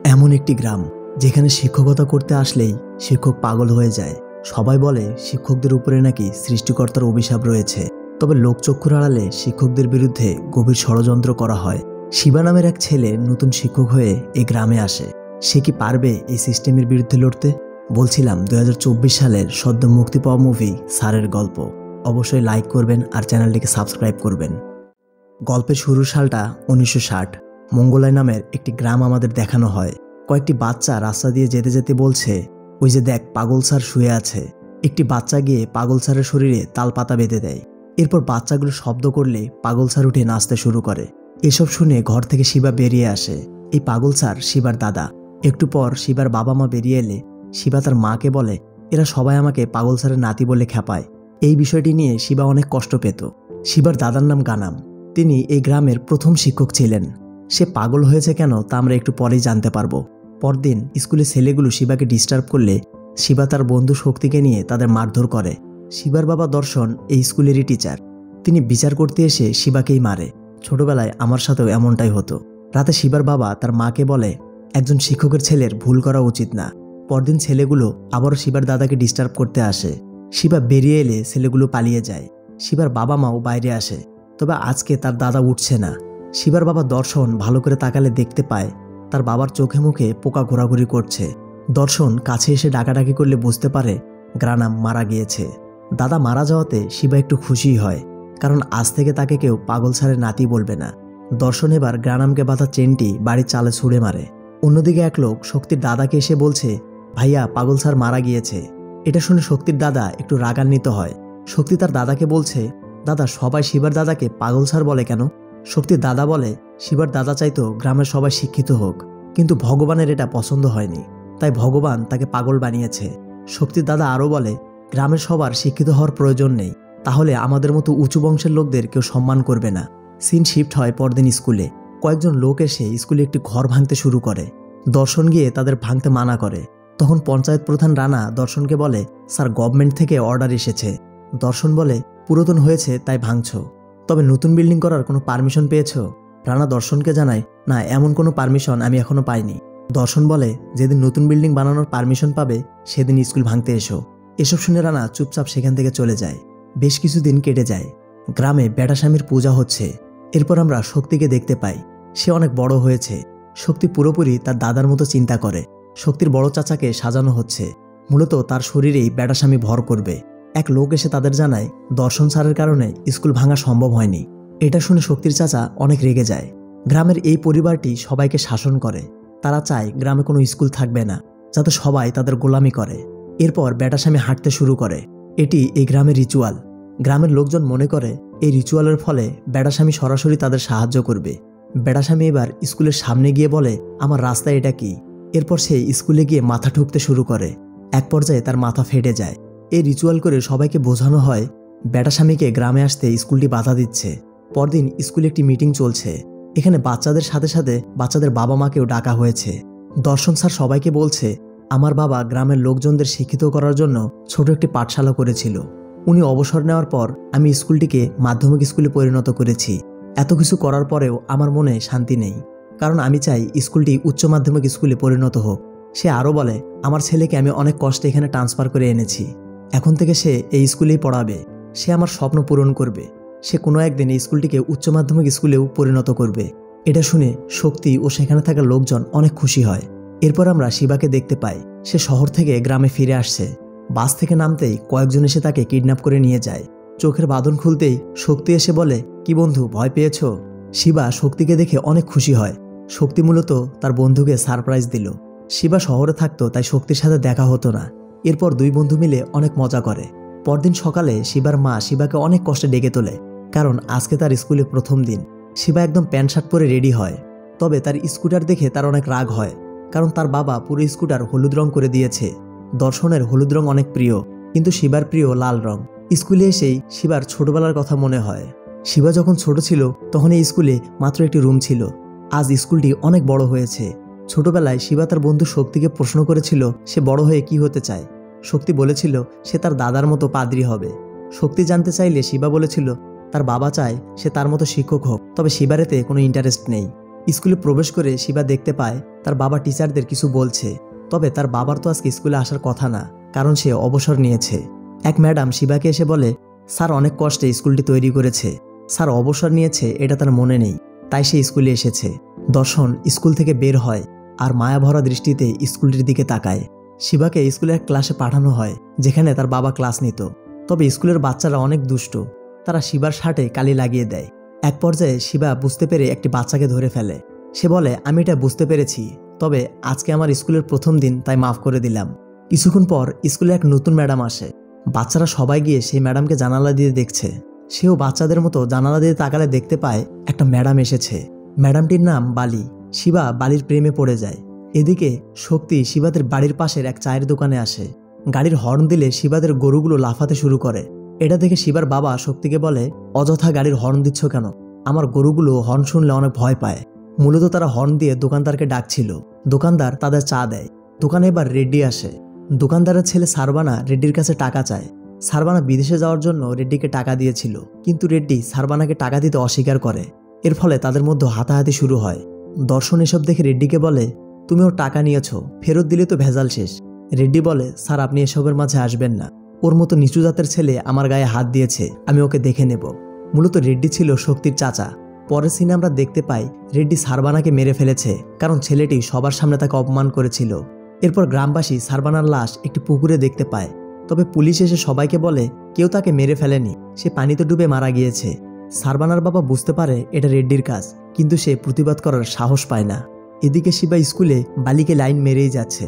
এমন একটি গ্রাম যেখানে শিক্ষকতা করতে আসলেই শিক্ষক পাগল হয়ে যায়। সবাই বলে শিক্ষকদের উপরে নাকি সৃষ্টিকর্তার অভিশাপ রয়েছে। তবে লোকচক্ষুর আড়ালে শিক্ষকদের বিরুদ্ধে গভীর ষড়যন্ত্র করা হয়। শিবা নামের এক ছেলে নতুন শিক্ষক হয়ে এই গ্রামে আসে। সে কি পারবে এই সিস্টেমের বিরুদ্ধে লড়তে? বলছিলাম 2024 সালের সদ্য মুক্তি পাওয়া মুভি স্যারের গল্প। অবশ্যই লাইক করবেন আর চ্যানেলটিকে সাবস্ক্রাইব করবেন। গল্পের শুরুর সালটা 1960। মঙ্গলাই নামের একটি গ্রাম আমাদের দেখানো হয়। কয়েকটি বাচ্চা রাস্তা দিয়ে যেতে যেতে বলছে, ওই যে দেখ, পাগল স্যার শুয়ে আছে। একটি বাচ্চা গিয়ে পাগল স্যারের শরীরে তালপাতা বেঁধে দেয়। এরপর বাচ্চাগুলো শব্দ করলে পাগল স্যার উঠে নাচতে শুরু করে। এসব শুনে ঘর থেকে শিবা বেরিয়ে আসে। এই পাগল স্যার শিবার দাদা। একটু পর শিবার বাবা মা বেরিয়ে এলে শিবা তার মাকে বলে, এরা সবাই আমাকে পাগল স্যারের নাতি বলে খেপায়। এই বিষয়টি নিয়ে শিবা অনেক কষ্ট পেত। শিবার দাদার নাম গানাম। তিনি এই গ্রামের প্রথম শিক্ষক ছিলেন। সে পাগল হয়েছে কেন তা আমরা একটু পরেই জানতে পারবো। পরদিন স্কুলে ছেলেগুলো শিবাকে ডিস্টার্ব করলে শিবা তার বন্ধু শক্তিকে নিয়ে তাদের মারধর করে। শিবার বাবা দর্শন এই স্কুলেরই টিচার। তিনি বিচার করতে এসে শিবাকেই মারে। ছোটবেলায় আমার সাথেও এমনটাই হতো। রাতে শিবার বাবা তার মাকে বলে, একজন শিক্ষকের ছেলের ভুল করা উচিত না। পরদিন ছেলেগুলো আবারও শিবার দাদাকে ডিস্টার্ব করতে আসে। শিবা বেরিয়ে এলে ছেলেগুলো পালিয়ে যায়। শিবার বাবা মাও বাইরে আসে। তবে আজকে তার দাদা উঠছে না। শিবার বাবা দর্শন ভালো করে তাকালে দেখতে পায় তার বাবার চোখে মুখে পোকা ঘোরাঘুরি করছে। দর্শন কাছে এসে ডাকাডাকি করলে বুঝতে পারে গ্রানাম মারা গিয়েছে। দাদা মারা যাওয়াতে শিবা একটু খুশি হয়, কারণ আজ থেকে তাকে কেউ পাগল স্যারের নাতি বলবে না। দর্শন এবার গ্রানামকে বাঁধা চেনটি বাড়ির চালে ছুঁড়ে মারে। অন্যদিকে এক লোক শক্তির দাদাকে এসে বলছে, ভাইয়া, পাগল স্যার মারা গিয়েছে। এটা শুনে শক্তির দাদা একটু রাগান্বিত হয়। শক্তি তার দাদাকে বলছে, দাদা, সবাই শিবার দাদাকে পাগল স্যার বলে কেন? শক্তির দাদা বলে, শিবার দাদা চাইতো গ্রামের সবাই শিক্ষিত হোক, কিন্তু ভগবানের এটা পছন্দ হয়নি, তাই ভগবান তাকে পাগল বানিয়েছে। শক্তির দাদা আরও বলে, গ্রামের সবার শিক্ষিত হওয়ার প্রয়োজন নেই, তাহলে আমাদের মতো উঁচু বংশের লোকদের কেউ সম্মান করবে না। সিন শিফট হয় পরদিন স্কুলে। কয়েকজন লোক এসে স্কুলে একটি ঘর ভাঙতে শুরু করে। দর্শন গিয়ে তাদের ভাঙতে মানা করে। তখন পঞ্চায়েত প্রধান রানা দর্শনকে বলে, স্যার, গভর্নমেন্ট থেকে অর্ডার এসেছে। দর্শন বলে, পুরাতন হয়েছে তাই ভাঙছ, তবে নতুন বিল্ডিং করার কোনো পারমিশন পেয়েছ? রানা দর্শনকে জানায়, না, এমন কোনো পারমিশন আমি এখনো পাইনি। দর্শন বলে, যেদিন নতুন বিল্ডিং বানানোর পারমিশন পাবে সেদিন স্কুল ভাঙতে এসো। এসব শুনে রানা চুপচাপ সেখান থেকে চলে যায়। বেশ কিছুদিন কেটে যায়। গ্রামে বেটাস্বামীর পূজা হচ্ছে। এরপর আমরা শক্তিকে দেখতে পাই। সে অনেক বড় হয়েছে। শক্তি পুরোপুরি তার দাদার মতো চিন্তা করে। শক্তির বড় চাচাকে সাজানো হচ্ছে। মূলত তার শরীরেই বেটাস্বামী ভর করবে। এক লোক এসে তাদের জানায়, দর্শন স্যারের কারণে স্কুল ভাঙা সম্ভব হয়নি। এটা শুনে শক্তির চাচা অনেক রেগে যায়। গ্রামের এই পরিবারটি সবাইকে শাসন করে। তারা চায় গ্রামে কোনো স্কুল থাকবে না, যাতে সবাই তাদের গোলামি করে। এরপর বেটাস্বামী হাঁটতে শুরু করে। এটি এই গ্রামের রিচুয়াল। গ্রামের লোকজন মনে করে এই রিচুয়ালের ফলে বেটাস্বামী সরাসরি তাদের সাহায্য করবে। বেটাস্বামী এবার স্কুলের সামনে গিয়ে বলে, আমার রাস্তায় এটা কি? এরপর সে স্কুলে গিয়ে মাথা ঠুকতে শুরু করে। এক পর্যায়ে তার মাথা ফেটে যায়। এই রিচুয়াল করে সবাইকে বোঝানো হয় বেটাস্বামীকে গ্রামে আসতে স্কুলটি বাধা দিচ্ছে। পরদিন স্কুলে একটি মিটিং চলছে। এখানে বাচ্চাদের সাথে সাথে বাচ্চাদের বাবা মাকেও ডাকা হয়েছে। দর্শন স্যার সবাইকে বলছে, আমার বাবা গ্রামের লোকজনদের শিক্ষিত করার জন্য ছোট একটি পাঠশালা করেছিল। উনি অবসর নেওয়ার পর আমি স্কুলটিকে মাধ্যমিক স্কুলে পরিণত করেছি। এত কিছু করার পরেও আমার মনে শান্তি নেই, কারণ আমি চাই স্কুলটি উচ্চ মাধ্যমিক স্কুলে পরিণত হোক। সে আরও বলে, আমার ছেলেকে আমি অনেক কষ্টে এখানে ট্রান্সফার করে এনেছি। এখন থেকে সে এই স্কুলেই পড়াবে। সে আমার স্বপ্ন পূরণ করবে। সে কোনো একদিন এই স্কুলটিকে উচ্চ মাধ্যমিক স্কুলেও পরিণত করবে। এটা শুনে শক্তি ও সেখানে থাকা লোকজন অনেক খুশি হয়। এরপর আমরা শিবাকে দেখতে পাই। সে শহর থেকে গ্রামে ফিরে আসছে। বাস থেকে নামতেই কয়েকজন এসে তাকে কিডন্যাপ করে নিয়ে যায়। চোখের বাঁধন খুলতেই শক্তি এসে বলে, কি বন্ধু, ভয় পেয়েছ? শিবা শক্তিকে দেখে অনেক খুশি হয়। শক্তি মূলত তার বন্ধুকে সারপ্রাইজ দিল। শিবা শহরে থাকতো, তাই শক্তির সাথে দেখা হতো না। এরপর দুই বন্ধু মিলে অনেক মজা করে। পরদিন সকালে শিবার মা শিবাকে অনেক কষ্টে ডেকে তোলে, কারণ আজকে তার স্কুলে প্রথম দিন। শিবা একদম প্যান্ট শার্ট পরে রেডি হয়। তবে তার স্কুটার দেখে তার অনেক রাগ হয়, কারণ তার বাবা পুরো স্কুটার হলুদ রং করে দিয়েছে। দর্শনের হলুদ রং অনেক প্রিয়, কিন্তু শিবার প্রিয় লাল রং। স্কুলে এসেই শিবার ছোটবেলার কথা মনে হয়। শিবা যখন ছোট ছিল তখন এই স্কুলে মাত্র একটি রুম ছিল। আজ স্কুলটি অনেক বড় হয়েছে। ছোটবেলায় শিবা তার বন্ধু শক্তিকে প্রশ্ন করেছিল সে বড় হয়ে কি হতে চায়। শক্তি বলেছিল সে তার দাদার মতো পাদ্রী হবে। শক্তি জানতে চাইলে শিবা বলেছিল তার বাবা চায় সে তার মতো শিক্ষক হোক, তবে শিবার এতে কোনো ইন্টারেস্ট নেই। স্কুলে প্রবেশ করে শিবা দেখতে পায় তার বাবা টিচারদের কিছু বলছে, তবে তার বাবার তো আজকে স্কুলে আসার কথা না, কারণ সে অবসর নিয়েছে। এক ম্যাডাম শিবাকে এসে বলে, স্যার অনেক কষ্টে স্কুলটি তৈরি করেছে, স্যার অবসর নিয়েছে এটা তার মনে নেই, তাই সে স্কুলে এসেছে। দর্শন স্কুল থেকে বের হয় আর মায়াভরা দৃষ্টিতে স্কুলটির দিকে তাকায়। শিবাকে স্কুলের ক্লাসে পাঠানো হয় যেখানে তার বাবা ক্লাস নিত। তবে স্কুলের বাচ্চারা অনেক দুষ্ট, তারা শিবার শার্টে কালি লাগিয়ে দেয়। এক পর্যায়ে শিবা বুঝতে পেরে একটি বাচ্চাকে ধরে ফেলে। সে বলে, আমি এটা বুঝতে পেরেছি, তবে আজকে আমার স্কুলের প্রথম দিন, তাই মাফ করে দিলাম। কিছুক্ষণ পর স্কুলে এক নতুন ম্যাডাম আসে। বাচ্চারা সবাই গিয়ে সেই ম্যাডামকে জানালা দিয়ে দেখছে। সেও বাচ্চাদের মতো জানালা দিয়ে তাকালে দেখতে পায় একটা ম্যাডাম এসেছে। ম্যাডামটির নাম বালি। শিবা বালির প্রেমে পড়ে যায়। এদিকে শক্তি শিবাদের বাড়ির পাশের এক চায়ের দোকানে আসে। গাড়ির হর্ন দিলে শিবাদের গরুগুলো লাফাতে শুরু করে। এটা দেখে শিবার বাবা শক্তিকে বলে, অযথা গাড়ির হর্ন দিচ্ছ কেন? আমার গরুগুলো হর্ন শুনলে অনেক ভয় পায়। মূলত তারা হর্ন দিয়ে দোকানদারকে ডাকছিল। দোকানদার তাদের চা দেয়। দোকানে এবার রেড্ডি আসে। দোকানদারের ছেলে সারবানা রেড্ডির কাছে টাকা চায়। সারবানা বিদেশে যাওয়ার জন্য রেড্ডিকে টাকা দিয়েছিল, কিন্তু রেড্ডি সারবানাকে টাকা দিতে অস্বীকার করে। এর ফলে তাদের মধ্যে হাতাহাতি শুরু হয়। দর্শন এসব দেখে রেড্ডিকে বলে, তুমি ওর টাকা নিয়েছো, ফেরত দিলে তো ভেজাল শেষ। রেড্ডি বলে, স্যার আপনি এসবের মাঝে আসবেন না, ওর মতো নিচু জাতের ছেলে আমার গায়ে হাত দিয়েছে, আমি ওকে দেখে নেব। মূলত রেড্ডি ছিল শক্তির চাচা। পরের সিনে আমরা দেখতে পাই রেড্ডি সারবানাকে মেরে ফেলেছে, কারণ ছেলেটি সবার সামনে তাকে অপমান করেছিল। এরপর গ্রামবাসী সারবানার লাশ একটি পুকুরে দেখতে পায়। তবে পুলিশ এসে সবাইকে বলে কেউ তাকে মেরে ফেলেনি, সে পানিতে ডুবে মারা গিয়েছে। সারবানার বাবা বুঝতে পারে এটা রেড্ডির কাজ, কিন্তু সে প্রতিবাদ করার সাহস পায় না। এদিকে শিবা স্কুলে বালিকে লাইন মেরেই যাচ্ছে।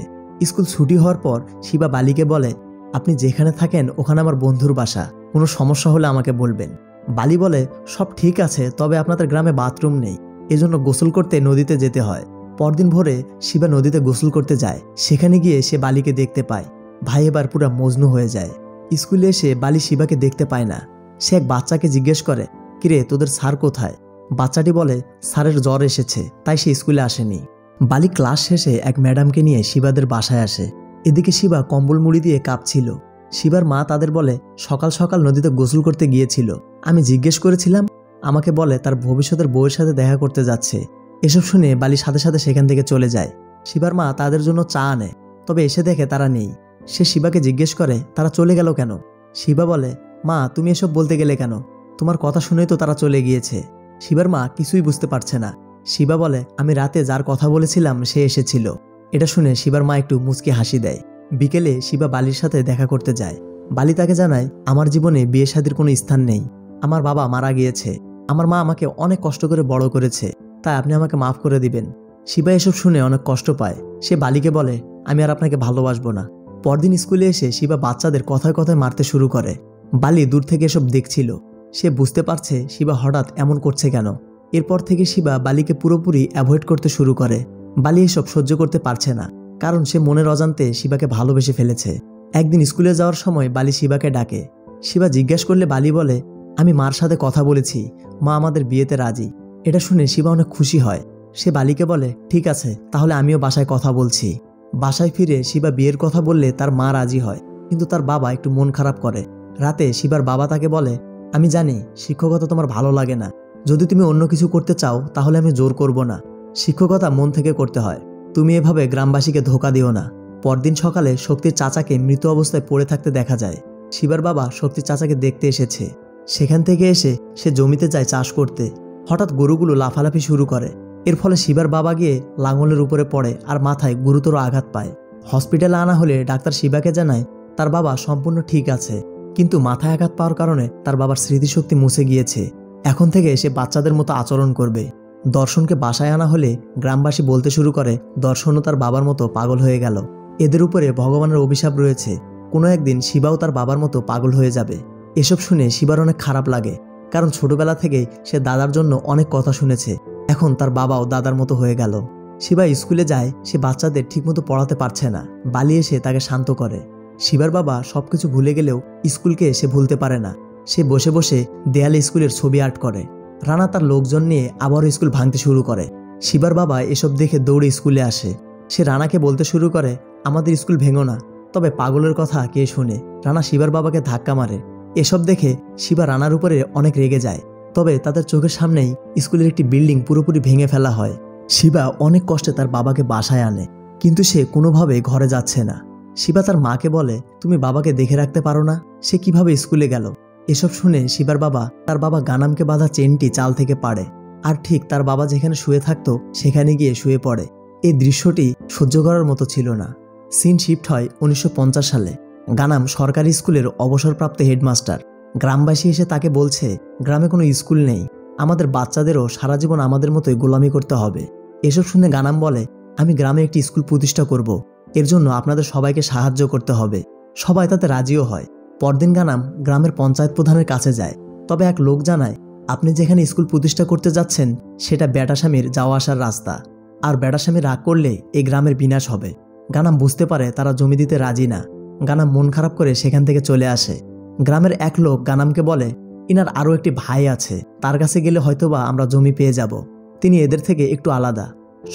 স্কুল ছুটি হওয়ার পর শিবা বালিকে বলে, আপনি যেখানে থাকেন ওখানে আমার বন্ধুর বাসা, কোনো সমস্যা হলে আমাকে বলবেন। বালি বলে, সব ঠিক আছে, তবে আপনাদের গ্রামে বাথরুম নেই, এজন্য গোসল করতে নদীতে যেতে হয়। পরদিন ভোরে শিবা নদীতে গোসল করতে যায়। সেখানে গিয়ে সে বালিকে দেখতে পায়। ভাই এবার পুরা মজনু হয়ে যায়। স্কুলে এসে বালি শিবাকে দেখতে পায় না। সে এক বাচ্চাকে জিজ্ঞেস করে, কিরে তোদের স্যার কোথায়? বাচ্চাটি বলে, স্যারের জ্বর এসেছে, তাই সে স্কুলে আসেনি। বালি ক্লাস শেষে এক ম্যাডামকে নিয়ে শিবাদের বাসায় আসে। এদিকে শিবা কম্বল মুড়ি দিয়ে কাঁপছিল। শিবার মা তাদের বলে, সকাল সকাল নদীতে গোসল করতে গিয়েছিল, আমি জিজ্ঞেস করেছিলাম, আমাকে বলে তার ভবিষ্যতের বউয়ের সাথে দেখা করতে যাচ্ছে। এসব শুনে বালি সাথে সাথে সেখান থেকে চলে যায়। শিবার মা তাদের জন্য চা আনে, তবে এসে দেখে তারা নেই। সে শিবাকে জিজ্ঞেস করে, তারা চলে গেল কেন? শিবা বলে, মা তুমি এসব বলতে গেলে কেন? তোমার কথা শুনেই তো তারা চলে গিয়েছে। শিবার মা কিছুই বুঝতে পারছে না। শিবা বলে, আমি রাতে যার কথা বলেছিলাম সে এসেছিল। এটা শুনে শিবার মা একটু মুচকি হাসি দেয়। বিকেলে শিবা বালির সাথে দেখা করতে যায়। বালি তাকে জানায়, আমার জীবনে বিয়ে শাদীর কোনো স্থান নেই, আমার বাবা মারা গিয়েছে, আমার মা আমাকে অনেক কষ্ট করে বড় করেছে, তাই আপনি আমাকে মাফ করে দিবেন। শিবা এসব শুনে অনেক কষ্ট পায়। সে বালিকে বলে, আমি আর আপনাকে ভালোবাসবো না। পরদিন স্কুলে এসে শিবা বাচ্চাদের কথায় কথায় মারতে শুরু করে। বালি দূর থেকে এসব দেখছিল। সে বুঝতে পারছে শিবা হঠাৎ এমন করছে কেন। এরপর থেকে শিবা বালিকে পুরোপুরি অ্যাভয়েড করতে শুরু করে। বালি এসব সহ্য করতে পারছে না, কারণ সে মনের অজান্তে শিবাকে ভালোবেসে ফেলেছে। একদিন স্কুলে যাওয়ার সময় বালি শিবাকে ডাকে। শিবা জিজ্ঞেস করলে বালি বলে, আমি মার সাথে কথা বলেছি, মা আমাদের বিয়েতে রাজি। এটা শুনে শিবা অনেক খুশি হয়। সে বালিকে বলে, ঠিক আছে, তাহলে আমিও বাসায় কথা বলছি। বাসায় ফিরে শিবা বিয়ের কথা বললে তার মা রাজি হয়, কিন্তু তার বাবা একটু মন খারাপ করে। রাতে শিবার বাবা তাকে বলে, আমি জানি শিক্ষকতা তোমার ভালো লাগে না, যদি তুমি অন্য কিছু করতে চাও তাহলে আমি জোর করব না, শিক্ষকতা মন থেকে করতে হয়, তুমি এভাবে গ্রামবাসীকে ধোকা দিও না। পরদিন সকালে শক্তির চাচাকে মৃত অবস্থায় পড়ে থাকতে দেখা যায়। শিবার বাবা শক্তির চাচাকে দেখতে এসেছে। সেখান থেকে এসে সে জমিতে যায় চাষ করতে। হঠাৎ গরুগুলো লাফালাফি শুরু করে। এর ফলে শিবার বাবা গিয়ে লাঙলের উপরে পড়ে আর মাথায় গুরুতর আঘাত পায়। হসপিটালে আনা হলে ডাক্তার শিবাকে জানায় তার বাবা সম্পূর্ণ ঠিক আছে, কিন্তু মাথায় আঘাত পাওয়ার কারণে তার বাবার স্মৃতিশক্তি মুছে গিয়েছে। এখন থেকে সে বাচ্চাদের মতো আচরণ করবে। দর্শনকে বাসায় আনা হলে গ্রামবাসী বলতে শুরু করে দর্শনও তার বাবার মতো পাগল হয়ে গেল। এদের উপরে ভগবানের অভিশাপ রয়েছে, কোনো একদিন শিবাও তার বাবার মতো পাগল হয়ে যাবে। এসব শুনে শিবার অনেক খারাপ লাগে, কারণ ছোটবেলা থেকেই সে দাদার জন্য অনেক কথা শুনেছে। এখন তার বাবাও দাদার মতো হয়ে গেল। শিবা স্কুলে যায়, সে বাচ্চাদের ঠিকমতো পড়াতে পারছে না। বালি এসে তাকে শান্ত করে। শিবার বাবা সবকিছু ভুলে গেলেও স্কুলকে সে ভুলতে পারে না। সে বসে বসে দেয়ালে স্কুলের ছবি আর্ট করে। রানা তার লোকজন নিয়ে আবারও স্কুল ভাঙতে শুরু করে। শিবার বাবা এসব দেখে দৌড়ে স্কুলে আসে। সে রানাকে বলতে শুরু করে, আমাদের স্কুল ভেঙো না। তবে পাগলের কথা কে শুনে। রানা শিবার বাবাকে ধাক্কা মারে। এসব দেখে শিবা রানার উপরে অনেক রেগে যায়। তবে তাদের চোখের সামনেই স্কুলের একটি বিল্ডিং পুরোপুরি ভেঙে ফেলা হয়। শিবা অনেক কষ্টে তার বাবাকে বাসায় আনে, কিন্তু সে কোনোভাবে ঘরে যাচ্ছে না। শিবা তার মাকে বলে, তুমি বাবাকে দেখে রাখতে পারো না, সে কিভাবে স্কুলে গেল? এসব শুনে শিবার বাবা তার বাবা গানামকে বাঁধা চেনটি চাল থেকে পাড়ে, আর ঠিক তার বাবা যেখানে শুয়ে থাকতো সেখানে গিয়ে শুয়ে পড়ে। এই দৃশ্যটি সহ্য করার মতো ছিল না। সিন শিফট হয় 1950 সালে। গানাম সরকারি স্কুলের অবসরপ্রাপ্ত হেডমাস্টার। গ্রামবাসী এসে তাকে বলছে, গ্রামে কোনো স্কুল নেই, আমাদের বাচ্চাদেরও সারা জীবন আমাদের মতোই গোলামি করতে হবে। এসব শুনে গানাম বলে, আমি গ্রামে একটি স্কুল প্রতিষ্ঠা করব, এর জন্য আপনাদের সবাইকে সাহায্য করতে হবে। সবাই তাতে রাজিও হয়। পরদিন গানাম গ্রামের পঞ্চায়েত প্রধানের কাছে যায়। তবে এক লোক জানায়, আপনি যেখানে স্কুল প্রতিষ্ঠা করতে যাচ্ছেন সেটা বেটাস্বামীর যাওয়া আসার রাস্তা, আর বেটাস্বামী রাগ করলে এই গ্রামের বিনাশ হবে। গানাম বুঝতে পারে তারা জমি দিতে রাজি না। গানাম মন খারাপ করে সেখান থেকে চলে আসে। গ্রামের এক লোক গানামকে বলে, ইনার আরও একটি ভাই আছে, তার কাছে গেলে হয়তোবা আমরা জমি পেয়ে যাব, তিনি এদের থেকে একটু আলাদা।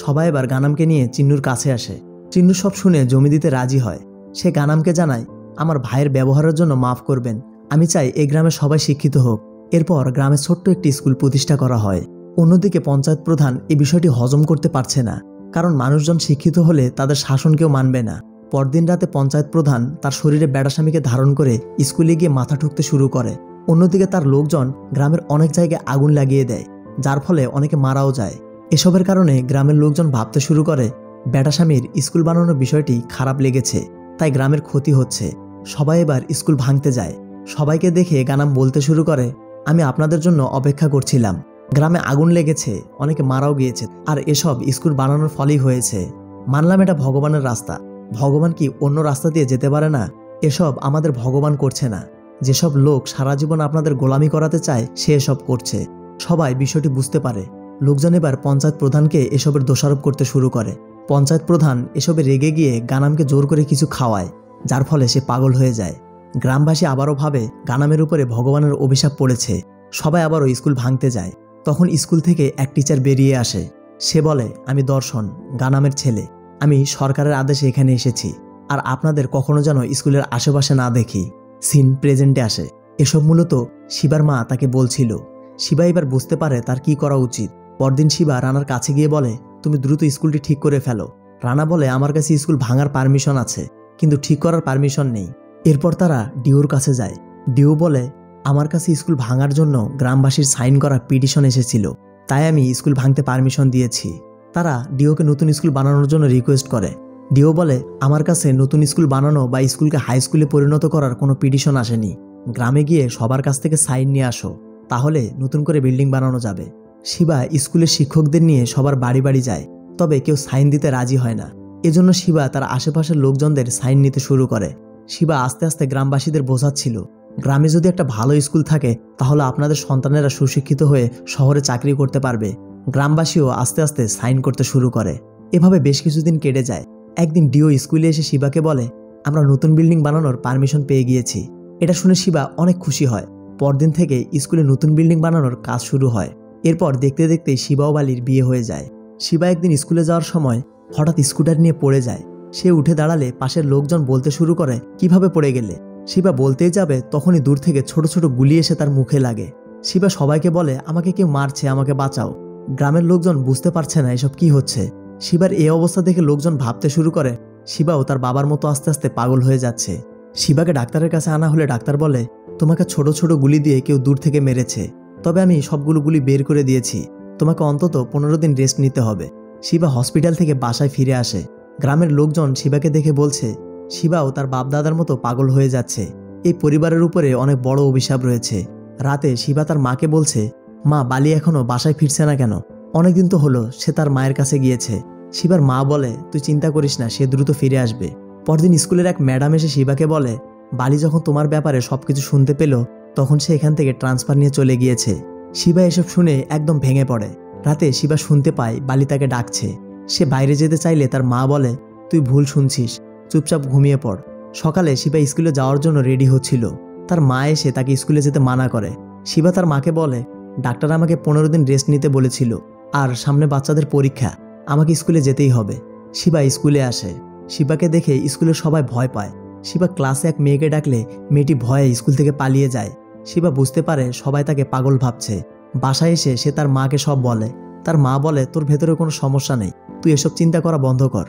সবাই এবার গানামকে নিয়ে চিন্নুর কাছে আসে। চিন্নু সব শুনে জমি দিতে রাজি হয়। সে গানামকে জানায়, আমার ভাইয়ের ব্যবহারের জন্য মাফ করবেন, আমি চাই এই গ্রামের সবাই শিক্ষিত হোক। এরপর গ্রামে ছোট্ট একটি স্কুল প্রতিষ্ঠা করা হয়। অন্যদিকে পঞ্চায়েত প্রধান এই বিষয়টি হজম করতে পারছে না, কারণ মানুষজন শিক্ষিত হলে তাদের শাসন কেউ মানবে না। পরদিন রাতে পঞ্চায়েত প্রধান তার শরীরে বেড়াস্বামীকে ধারণ করে স্কুলে গিয়ে মাথা ঠুকতে শুরু করে। অন্যদিকে তার লোকজন গ্রামের অনেক জায়গায় আগুন লাগিয়ে দেয়, যার ফলে অনেকে মারাও যায়। এসবের কারণে গ্রামের লোকজন ভাবতে শুরু করে, বেটাস্বামীর স্কুল বানানোর বিষয়টি খারাপ লেগেছে, তাই গ্রামের ক্ষতি হচ্ছে। সবাই এবার স্কুল ভাঙতে যায়। সবাইকে দেখে গানাম বলতে শুরু করে, আমি আপনাদের জন্য অপেক্ষা করছিলাম। গ্রামে আগুন লেগেছে, অনেকে মারাও গিয়েছে, আর এসব স্কুল বানানোর ফলেই হয়েছে। মানলাম এটা ভগবানের রাস্তা, ভগবান কি অন্য রাস্তা দিয়ে যেতে পারে না? এসব আমাদের ভগবান করছে না। যেসব লোক সারা জীবন আপনাদের গোলামি করাতে চায় সে এসব করছে। সবাই বিষয়টি বুঝতে পারে। লোকজন এবার পঞ্চায়েত প্রধানকে এসবের দোষারোপ করতে শুরু করে। পঞ্চায়েত প্রধান এসবে রেগে গিয়ে গানামকে জোর করে কিছু খাওয়ায়, যার ফলে সে পাগল হয়ে যায়। গ্রামবাসী আবারও ভাবে গানামের উপরে ভগবানের অভিশাপ পড়েছে। সবাই আবারও স্কুল ভাঙতে যায়। তখন স্কুল থেকে এক টিচার বেরিয়ে আসে। সে বলে, আমি দর্শন, গানামের ছেলে, আমি সরকারের আদেশে এখানে এসেছি, আর আপনাদের কখনো যেন স্কুলের আশেপাশে না দেখি। সিন প্রেজেন্টে আসে। এসব মূলত শিবার মা তাকে বলছিল। শিবা এবার বুঝতে পারে তার কি করা উচিত। পরদিন শিবা রানার কাছে গিয়ে বলে, তুমি দ্রুত স্কুলটি ঠিক করে ফেলো। রানা বলে, আমার কাছে স্কুল ভাঙার পারমিশন আছে, কিন্তু ঠিক করার পারমিশন নেই। এরপর তারা ডিওর কাছে যায়। ডিও বলে, আমার কাছে স্কুল ভাঙার জন্য গ্রামবাসীর সাইন করা পিটিশন এসেছিল, তাই আমি স্কুল ভাঙতে পারমিশন দিয়েছি। তারা ডিওকে নতুন স্কুল বানানোর জন্য রিকোয়েস্ট করে। ডিও বলে, আমার কাছে নতুন স্কুল বানানো বা স্কুলকে হাই স্কুলে পরিণত করার কোনো পিটিশন আসেনি। গ্রামে গিয়ে সবার কাছ থেকে সাইন নিয়ে আসো, তাহলে নতুন করে বিল্ডিং বানানো যাবে। শিবা স্কুলের শিক্ষকদের নিয়ে সবার বাড়ি বাড়ি যায়, তবে কেউ সাইন দিতে রাজি হয় না। এজন্য শিবা তার আশেপাশের লোকজনদের সাইন নিতে শুরু করে। শিবা আস্তে আস্তে গ্রামবাসীদের বোঝাচ্ছিল, গ্রামে যদি একটা ভালো স্কুল থাকে তাহলে আপনাদের সন্তানেরা সুশিক্ষিত হয়ে শহরে চাকরি করতে পারবে। গ্রামবাসীও আস্তে আস্তে সাইন করতে শুরু করে। এভাবে বেশ কিছুদিন কেটে যায়। একদিন ডিও স্কুলে এসে শিবাকে বলে, আমরা নতুন বিল্ডিং বানানোর পারমিশন পেয়ে গিয়েছি। এটা শুনে শিবা অনেক খুশি হয়। পরদিন থেকে স্কুলে নতুন বিল্ডিং বানানোর কাজ শুরু হয়। এরপর দেখতে দেখতে শিবা ও বালির বিয়ে হয়ে যায়। শিবা একদিন স্কুলে যাওয়ার সময় হঠাৎ স্কুটার নিয়ে পড়ে যায়। সে উঠে দাঁড়ালে পাশের লোকজন বলতে শুরু করে, কিভাবে পড়ে গেলে? শিবা বলতেই যাবে, তখনই দূর থেকে ছোট ছোট গুলি এসে তার মুখে লাগে। শিবা সবাইকে বলে, আমাকে কেউ মারছে, আমাকে বাঁচাও। গ্রামের লোকজন বুঝতে পারছে না এসব কি হচ্ছে। শিবার এই অবস্থা দেখে লোকজন ভাবতে শুরু করে শিবাও তার বাবার মতো আস্তে আস্তে পাগল হয়ে যাচ্ছে। শিবাকে ডাক্তারের কাছে আনা হলে ডাক্তার বলে, তোমাকে ছোট ছোট গুলি দিয়ে কেউ দূর থেকে মেরেছে, তবে আমি সবগুলো গুলি বের করে দিয়েছি, তোমাকে অন্তত 15 দিন রেস্ট নিতে হবে। শিবা হসপিটাল থেকে বাসায় ফিরে আসে। গ্রামের লোকজন শিবাকে দেখে বলছে, শিবাও তার বাপদাদার মতো পাগল হয়ে যাচ্ছে। এই পরিবারের উপরে অনেক বড় অভিশাপ রয়েছে। রাতে শিবা তার মাকে বলছে, মা, বালি এখনো বাসায় ফিরছে না কেন? অনেকদিন তো হলো সে তার মায়ের কাছে গিয়েছে। শিবার মা বলে, তুই চিন্তা করিস না, সে দ্রুত ফিরে আসবে। পরদিন স্কুলের এক ম্যাডাম এসে শিবাকে বলে, বালি যখন তোমার ব্যাপারে সবকিছু শুনতে পেল তখন সে এখান থেকে ট্রান্সফার নিয়ে চলে গিয়েছে। শিবা এসব শুনে একদম ভেঙে পড়ে। রাতে শিবা শুনতে পায় বালি তাকে ডাকছে। সে বাইরে যেতে চাইলে তার মা বলে, তুই ভুল শুনছিস, চুপচাপ ঘুমিয়ে পড়। সকালে শিবা স্কুলে যাওয়ার জন্য রেডি হচ্ছিল। তার মা এসে তাকে স্কুলে যেতে মানা করে। শিবা তার মাকে বলে, ডাক্তার আমাকে 15 দিন রেস্ট নিতে বলেছিল, আর সামনে বাচ্চাদের পরীক্ষা, আমাকে স্কুলে যেতেই হবে। শিবা স্কুলে আসে। শিবাকে দেখে স্কুলের সবাই ভয় পায়। শিবা ক্লাসে এক মেয়েকে ডাকলে মেয়েটি ভয়ে স্কুল থেকে পালিয়ে যায়। শিবা বুঝতে পারে সবাই তাকে পাগল ভাবছে। বাসায় এসে সে তার মাকে সব বলে। তার মা বলে, তোর ভেতরে কোনো সমস্যা নেই, তুই এসব চিন্তা করা বন্ধ কর।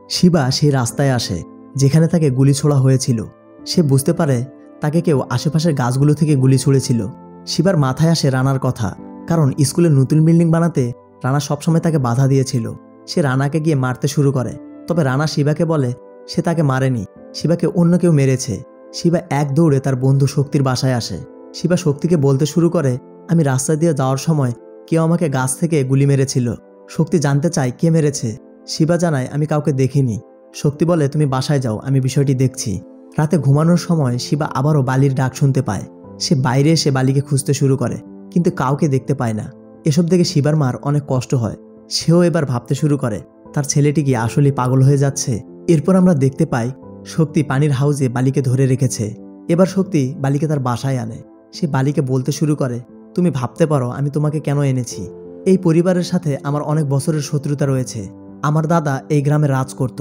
শিবা সেই রাস্তায় আসে যেখানে তাকে গুলি ছোড়া হয়েছিল। সে বুঝতে পারে তাকে কেউ আশেপাশের গাছগুলো থেকে গুলি ছুঁড়েছিল। শিবার মাথায় আসে রানার কথা, কারণ স্কুলের নতুন বিল্ডিং বানাতে রানা সবসময় তাকে বাধা দিয়েছিল। সে রানাকে গিয়ে মারতে শুরু করে, তবে রানা শিবাকে বলে সে তাকে মারেনি, শিবাকে অন্য কেউ মেরেছে। শিবা এক দৌড়ে তার বন্ধু শক্তির বাসায় আসে। শিবা শক্তিকে বলতে শুরু করে, আমি রাস্তা দিয়ে যাওয়ার সময় কেউ আমাকে গাছ থেকে গুলি মেরেছিল। শক্তি জানতে চায় কে মেরেছে। শিবা জানায়, আমি কাউকে দেখিনি। শক্তি বলে, তুমি বাসায় যাও, আমি বিষয়টি দেখছি। রাতে ঘুমানোর সময় শিবা আবারও বালির ডাক শুনতে পায়। সে বাইরে এসে বালিকে খুঁজতে শুরু করে, কিন্তু কাউকে দেখতে পায় না। এসব দেখে শিবার মার অনেক কষ্ট হয়। সেও এবার ভাবতে শুরু করে তার ছেলেটি কি আসলেই পাগল হয়ে যাচ্ছে। এরপর আমরা দেখতে পাই শক্তি পানির হাউজে বালিকে ধরে রেখেছে। এবার শক্তি বালিকে তার বাসায় আনে। সে বালিকে বলতে শুরু করে, তুমি ভাবতে পারো আমি তোমাকে কেন এনেছি। এই পরিবারের সাথে আমার অনেক বছরের শত্রুতা রয়েছে। আমার দাদা এই গ্রামে রাজ করত।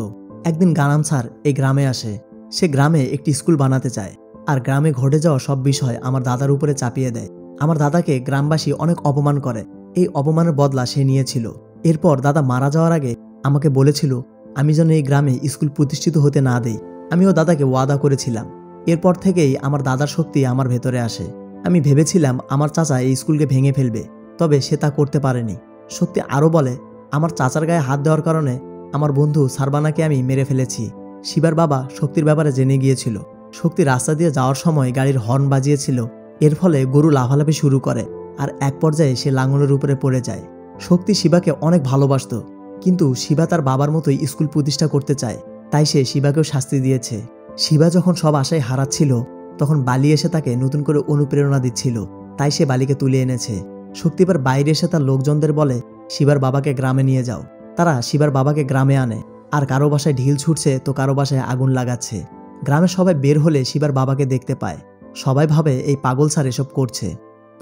একদিন গানাম স্যার এই গ্রামে আসে। সে গ্রামে একটি স্কুল বানাতে চায়, আর গ্রামে ঘটে যাওয়া সব বিষয় আমার দাদার উপরে চাপিয়ে দেয়। আমার দাদাকে গ্রামবাসী অনেক অপমান করে। এই অপমানের বদলা সে নিয়েছিল। এরপর দাদা মারা যাওয়ার আগে আমাকে বলেছিল আমি যেন এই গ্রামে স্কুল প্রতিষ্ঠিত হতে না দেই। আমিও দাদাকে ওয়াদা করেছিলাম। এরপর থেকেই আমার দাদার শক্তি আমার ভেতরে আসে। আমি ভেবেছিলাম আমার চাচা এই স্কুলকে ভেঙে ফেলবে, তবে সে তা করতে পারেনি। শক্তি আরও বলে, আমার চাচার গায়ে হাত দেওয়ার কারণে আমার বন্ধু সারবানাকে আমি মেরে ফেলেছি। শিবার বাবা শক্তির ব্যাপারে জেনে গিয়েছিল। শক্তি রাস্তা দিয়ে যাওয়ার সময় গাড়ির হর্ন বাজিয়েছিল। এর ফলে গরু লাফালাফি শুরু করে, আর এক পর্যায়ে সে লাঙলের উপরে পড়ে যায়। শক্তি শিবাকে অনেক ভালোবাসত, কিন্তু শিবা তার বাবার মতোই স্কুল প্রতিষ্ঠা করতে চায়, তাই সে শিবাকেও শাস্তি দিয়েছে। শিবা যখন সব আশায় হারাচ্ছিল, তখন বালি এসে তাকে নতুন করে অনুপ্রেরণা দিচ্ছিল, তাই সে বালিকে তুলে এনেছে। শক্তি এবার বাইরে এসে তার লোকজনদের বলে, শিবার বাবাকে গ্রামে নিয়ে যাও। তারা শিবার বাবাকে গ্রামে আনে, আর কারো বাসায় ঢিল ছুটছে তো কারো বাসায় আগুন লাগাচ্ছে। গ্রামের সবাই বের হলে শিবার বাবাকে দেখতে পায়। সবাই ভাবে এই পাগল স্যার এসব করছে।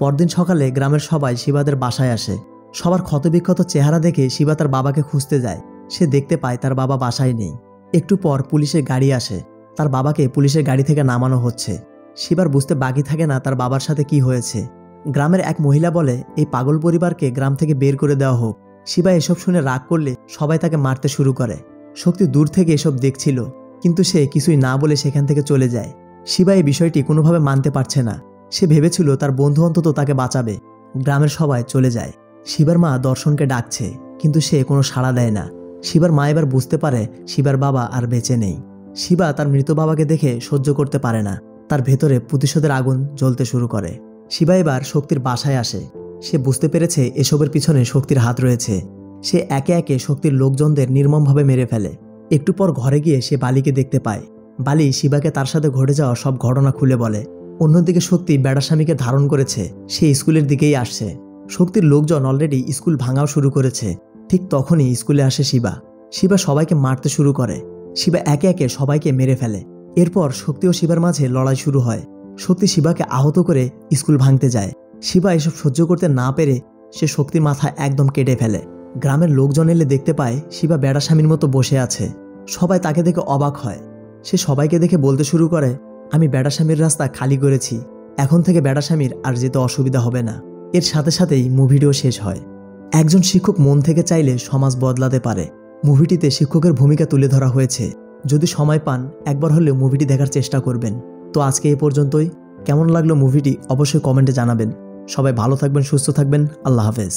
পরদিন সকালে গ্রামের সবাই শিবাদের বাসায় আসে। সবার ক্ষতবিক্ষত চেহারা দেখে শিবা তার বাবাকে খুঁজতে যায়। সে দেখতে পায় তার বাবা বাসায় নেই। একটু পর পুলিশের গাড়ি আসে। তার বাবাকে পুলিশের গাড়ি থেকে নামানো হচ্ছে। শিবার বুঝতে বাকি থাকে না তার বাবার সাথে কি হয়েছে। গ্রামের এক মহিলা বলে, এই পাগল পরিবারকে গ্রাম থেকে বের করে দেওয়া হোক। শিবা এসব শুনে রাগ করলে সবাই তাকে মারতে শুরু করে। শক্তি দূর থেকে এসব দেখছিল, কিন্তু সে কিছুই না বলে সেখান থেকে চলে যায়। শিবা এই বিষয়টি কোনোভাবে মানতে পারছে না। সে ভেবেছিল তার বন্ধু অন্তত তাকে বাঁচাবে। গ্রামের সবাই চলে যায়। শিবার মা দর্শনকে ডাকছে, কিন্তু সে কোনো সাড়া দেয় না। শিবার মা এবার বুঝতে পারে শিবার বাবা আর বেঁচে নেই। শিবা তার মৃত বাবাকে দেখে সহ্য করতে পারে না। তার ভেতরে প্রতিশোধের আগুন জ্বলতে শুরু করে। শিবা এবার শক্তির বাসায় আসে। সে বুঝতে পেরেছে এসবের পিছনে শক্তির হাত রয়েছে। সে একে একে শক্তির লোকজনদের নির্মমভাবে মেরে ফেলে। একটু পর ঘরে গিয়ে সে বালিকে দেখতে পায়। বালি শিবাকে তার সাথে ঘটে যাওয়া সব ঘটনা খুলে বলে। অন্যদিকে শক্তি বেড়াস্বামীকে ধারণ করেছে। সে স্কুলের দিকেই আসছে। শক্তির লোকজন অলরেডি স্কুল ভাঙাও শুরু করেছে। ঠিক তখনই স্কুলে আসে শিবা। শিবা সবাইকে মারতে শুরু করে। শিবা একে একে সবাইকে মেরে ফেলে। এরপর শক্তি ও শিবার মাঝে লড়াই শুরু হয়। শক্তি শিবাকে আহত করে স্কুল ভাঙতে যায়। শিবা এসব সহ্য করতে না পেরে সে শক্তির মাথা একদম কেটে ফেলে। গ্রামের লোকজন এলে দেখতে পায় শিবা বেড়াস্বামীর মতো বসে আছে। সবাই তাকে দেখে অবাক হয়। সে সবাইকে দেখে বলতে শুরু করে, আমি বেড়াস্বামীর রাস্তা খালি করেছি। এখন থেকে বেড়াস্বামীর আর যেতে অসুবিধা হবে না। এর সাথে সাথেই মুভিটিও শেষ হয়। একজন শিক্ষক মন থেকে চাইলে সমাজ বদলাতে পারে। মুভিটিতে শিক্ষকের ভূমিকা তুলে ধরা হয়েছে। যদি সময় পান একবার হলেও মুভিটি দেখার চেষ্টা করবেন। তো আজকে এ পর্যন্তই। কেমন লাগলো মুভিটি অবশ্যই কমেন্টে জানাবেন। সবাই ভালো থাকবেন, সুস্থ থাকবেন। আল্লাহ হাফেজ।